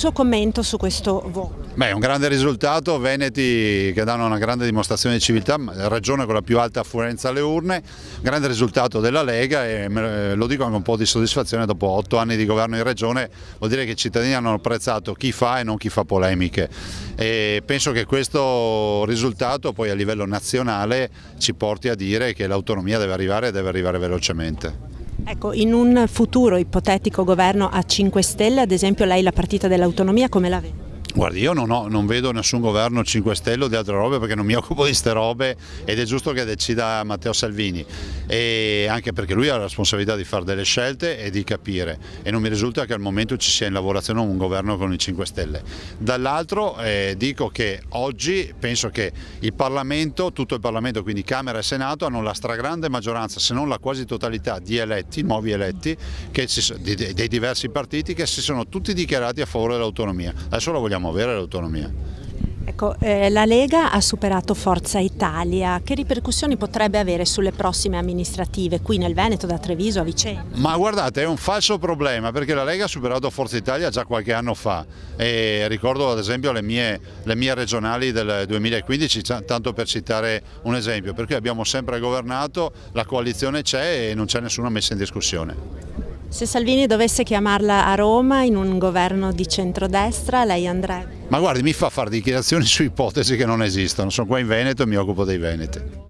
suo commento su questo voto? Beh, è un grande risultato, veneti che danno una grande dimostrazione di civiltà, regione con la più alta affluenza alle urne, grande risultato della Lega e lo dico anche un po' di soddisfazione dopo 8 anni di governo in regione, vuol dire che i cittadini hanno apprezzato chi fa e non chi fa polemiche e penso che questo risultato poi a livello nazionale ci porti a dire che l'autonomia deve arrivare velocemente. Ecco, in un futuro ipotetico governo a 5 Stelle, ad esempio, lei la partita dell'autonomia come la vede? Guardi, io non vedo nessun governo 5 Stelle o di altre robe perché non mi occupo di ste robe ed è giusto che decida Matteo Salvini e anche perché lui ha la responsabilità di fare delle scelte e di capire e non mi risulta che al momento ci sia in lavorazione un governo con i 5 Stelle. Dall'altro dico che oggi penso che il Parlamento, tutto il Parlamento, quindi Camera e Senato, hanno la stragrande maggioranza, se non la quasi totalità di eletti, nuovi eletti, dei diversi partiti che si sono tutti dichiarati a favore dell'autonomia. Adesso la vogliamo avere l'autonomia. Ecco, la Lega ha superato Forza Italia, che ripercussioni potrebbe avere sulle prossime amministrative qui nel Veneto, da Treviso a Vicenza? Ma guardate, è un falso problema perché la Lega ha superato Forza Italia già qualche anno fa e ricordo ad esempio le mie regionali del 2015, tanto per citare un esempio, per cui abbiamo sempre governato, la coalizione c'è e non c'è nessuna messa in discussione. Se Salvini dovesse chiamarla a Roma in un governo di centrodestra, lei andrebbe? Ma guardi, mi fa fare dichiarazioni su ipotesi che non esistono, sono qua in Veneto e mi occupo dei veneti.